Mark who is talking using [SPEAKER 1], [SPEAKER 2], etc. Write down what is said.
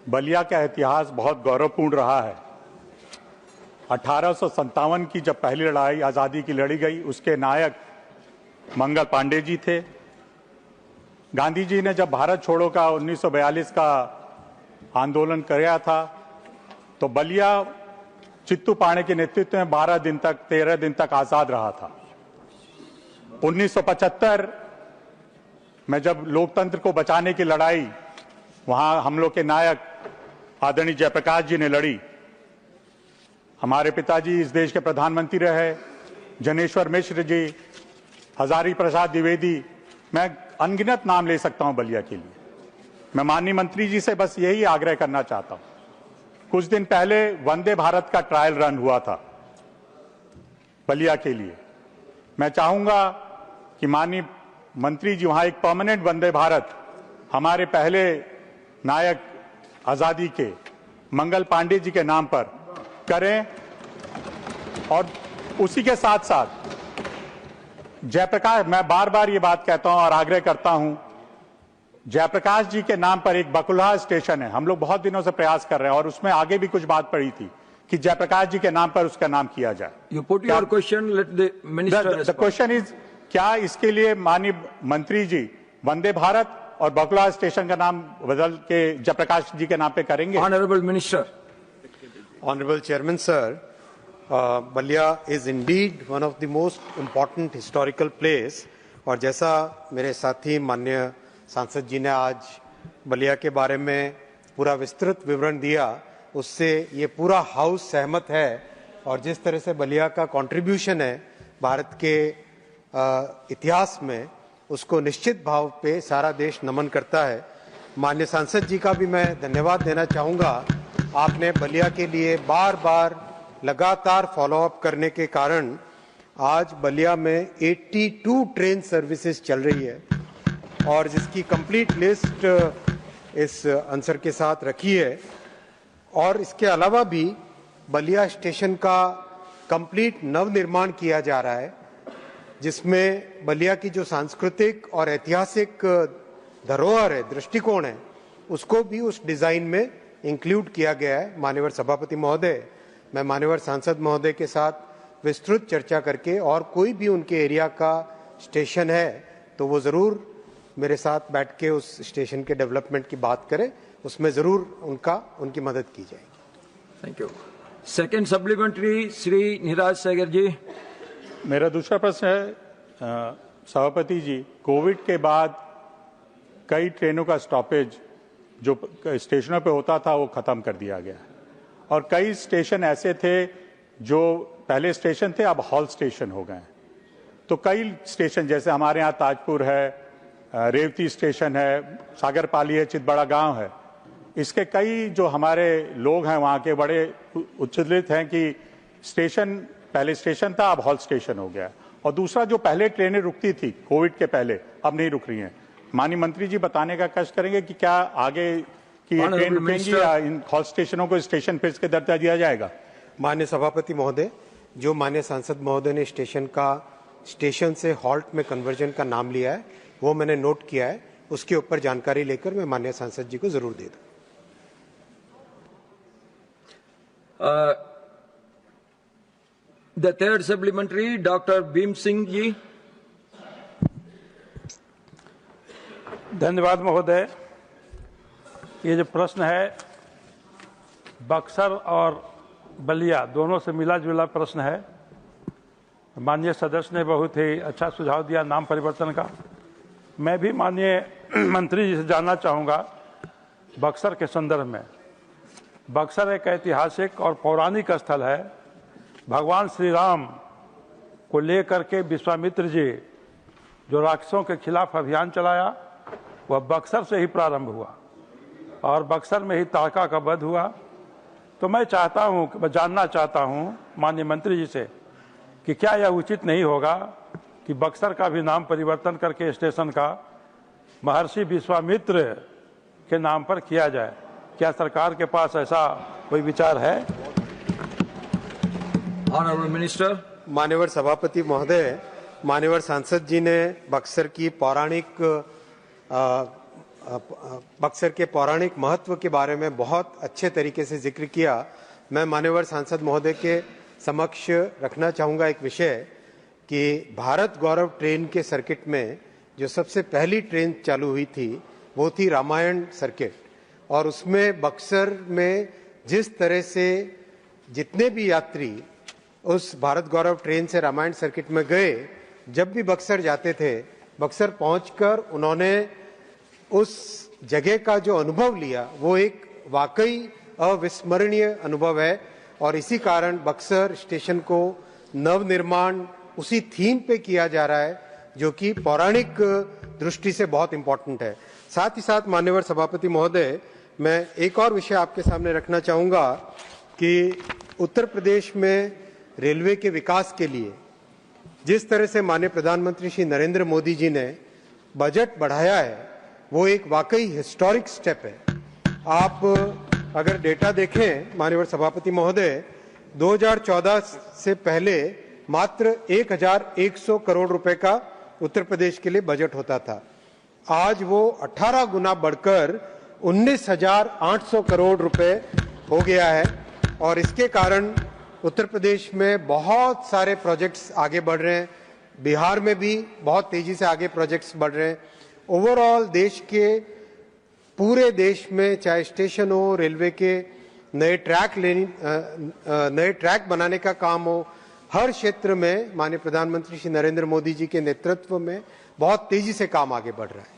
[SPEAKER 1] बलिया का इतिहास बहुत गौरवपूर्ण रहा है। 1857 की जब पहली लड़ाई आज़ादी की लड़ी गई, उसके नायक मंगल पांडे जी थे। गांधी जी ने जब भारत छोड़ो का 1942 का आंदोलन किया था, तो बलिया चित्तू पाणे के नेतृत्व में 13 दिन तक आजाद रहा था। 1975 में जब लोकतंत्र को बचाने की लड़ाई वहां हम लोग के नायक आदरणीय जयप्रकाश जी ने लड़ी। हमारे पिताजी इस देश के प्रधानमंत्री रहे, जनेश्वर मिश्र जी, हजारी प्रसाद द्विवेदी, मैं अनगिनत नाम ले सकता हूं बलिया के लिए। मैं माननीय मंत्री जी से बस यही आग्रह करना चाहता हूं। कुछ दिन पहले वंदे भारत का ट्रायल रन हुआ था बलिया के लिए। मैं चाहूंगा कि माननीय मंत्री जी वहां एक परमानेंट वंदे भारत हमारे पहले नायक आजादी के मंगल पांडे जी के नाम पर करें, और उसी के साथ साथ जयप्रकाश, मैं बार बार ये बात कहता हूं और आग्रह करता हूं, जयप्रकाश जी के नाम पर एक बकुल्हा स्टेशन है। हम लोग बहुत दिनों से प्रयास कर रहे हैं और उसमें आगे भी कुछ बात पड़ी थी कि जयप्रकाश जी के नाम पर उसका नाम किया जाए।
[SPEAKER 2] You put your question, let the minister
[SPEAKER 1] the question is, क्या इसके लिए माननीय मंत्री जी वंदे भारत और बकुल्हा स्टेशन का नाम बदल के जयप्रकाश जी के नाम पे करेंगे?
[SPEAKER 2] Honorable Minister.
[SPEAKER 3] Honorable Chairman Sir, Balia is indeed one of the most important historical place, और जैसा मेरे साथी माननीय सांसद जी ने आज बलिया के बारे में पूरा विस्तृत विवरण दिया, उससे ये पूरा हाउस सहमत है। और जिस तरह से बलिया का कंट्रीब्यूशन है भारत के इतिहास में, उसको निश्चित भाव पे सारा देश नमन करता है। माननीय सांसद जी का भी मैं धन्यवाद देना चाहूँगा। आपने बलिया के लिए बार बार लगातार फॉलोअप करने के कारण आज बलिया में 82 ट्रेन सर्विसेज चल रही है, और जिसकी कंप्लीट लिस्ट इस आंसर के साथ रखी है। और इसके अलावा भी बलिया स्टेशन का कंप्लीट नवनिर्माण किया जा रहा है, जिसमें बलिया की जो सांस्कृतिक और ऐतिहासिक धरोहर है, दृष्टिकोण है, उसको भी उस डिजाइन में इंक्लूड किया गया है। माननीय सभापति महोदय, मैं माननीय सांसद महोदय के साथ विस्तृत चर्चा करके, और कोई भी उनके एरिया का स्टेशन है तो वो जरूर मेरे साथ बैठ के उस स्टेशन के डेवलपमेंट की बात करें, उसमें जरूर उनकी मदद की जाएगी।
[SPEAKER 2] Thank you. Second supplementary Shri Neeraj Saigar ji.
[SPEAKER 1] मेरा दूसरा प्रश्न है सभापति जी, कोविड के बाद कई ट्रेनों का स्टॉपेज जो स्टेशनों पे होता था वो खत्म कर दिया गया है, और कई स्टेशन ऐसे थे जो पहले स्टेशन थे अब हॉल स्टेशन हो गए। तो कई स्टेशन जैसे हमारे यहाँ ताजपुर है, रेवती स्टेशन है, सागरपाली है, चितबड़ा गांव है, इसके कई जो हमारे लोग हैं वहाँ के बड़े उच्छृंखित हैं कि स्टेशन पहले स्टेशन था अब हॉल स्टेशन हो गया। और दूसरा, जो पहले ट्रेनें रुकती थी कोविड के पहले, अब नहीं रुक रही हैं। माननीय मंत्री जी बताने का कष्ट करेंगे कि क्या आगे की ट्रेन रुकेंगी या इन हॉल स्टेशनों को स्टेशन फिर के दर्जा दिया जाएगा?
[SPEAKER 3] माननीय सभापति महोदय, जो माननीय सांसद महोदय ने स्टेशन से हॉल्ट में कन्वर्जन का नाम लिया है, वो मैंने नोट किया है। उसके ऊपर जानकारी लेकर मैं माननीय सांसद जी को जरूर दे दूं।
[SPEAKER 2] The third supplementary doctor Bhim Singh ji.
[SPEAKER 4] धन्यवाद महोदय। ये जो प्रश्न है बक्सर और बलिया दोनों से मिला जुला प्रश्न है। माननीय सदस्य ने बहुत ही अच्छा सुझाव दिया नाम परिवर्तन का। मैं भी माननीय मंत्री जी से जानना चाहूँगा बक्सर के संदर्भ में। बक्सर एक ऐतिहासिक और पौराणिक स्थल है। भगवान श्री राम को लेकर के विश्वामित्र जी जो राक्षसों के खिलाफ अभियान चलाया, वह बक्सर से ही प्रारंभ हुआ और बक्सर में ही ताड़का का वध हुआ। तो मैं जानना चाहता हूं माननीय मंत्री जी से कि क्या यह उचित नहीं होगा कि बक्सर का भी नाम परिवर्तन करके स्टेशन का महर्षि विश्वामित्र के नाम पर किया जाए? क्या सरकार के पास ऐसा कोई विचार है?
[SPEAKER 2] Honourable minister.
[SPEAKER 3] माननीय सभापति महोदय, माननीय सांसद जी ने बक्सर की पौराणिक बक्सर के पौराणिक महत्व के बारे में बहुत अच्छे तरीके से जिक्र किया। मैं मान्यवर सांसद महोदय के समक्ष रखना चाहूँगा एक विषय कि भारत गौरव ट्रेन के सर्किट में जो सबसे पहली ट्रेन चालू हुई थी वो थी रामायण सर्किट, और उसमें बक्सर में जिस तरह से जितने भी यात्री उस भारत गौरव ट्रेन से रामायण सर्किट में गए, जब भी बक्सर जाते थे, बक्सर पहुंचकर उन्होंने उस जगह का जो अनुभव लिया वो एक वाकई अविस्मरणीय अनुभव है। और इसी कारण बक्सर स्टेशन को नवनिर्माण उसी थीम पे किया जा रहा है जो कि पौराणिक दृष्टि से बहुत इंपॉर्टेंट है। साथ ही साथ माननीय सभापति महोदय, मैं एक और विषय आपके सामने रखना चाहूँगा कि उत्तर प्रदेश में रेलवे के विकास के लिए जिस तरह से माननीय प्रधानमंत्री श्री नरेंद्र मोदी जी ने बजट बढ़ाया है वो एक वाकई हिस्टोरिक स्टेप है। आप अगर डेटा देखें माननीय सभापति महोदय, 2014 से पहले मात्र 1100 करोड़ रुपए का उत्तर प्रदेश के लिए बजट होता था। आज वो 18 गुना बढ़कर 19,800 करोड़ रुपए हो गया है, और इसके कारण उत्तर प्रदेश में बहुत सारे प्रोजेक्ट्स आगे बढ़ रहे हैं। बिहार में भी बहुत तेजी से आगे प्रोजेक्ट्स बढ़ रहे हैं। ओवरऑल देश के पूरे देश में चाहे स्टेशन हो, रेलवे के नए ट्रैक बनाने का काम हो, हर क्षेत्र में माननीय प्रधानमंत्री श्री नरेंद्र मोदी जी के नेतृत्व में बहुत तेजी से काम आगे बढ़ रहा है।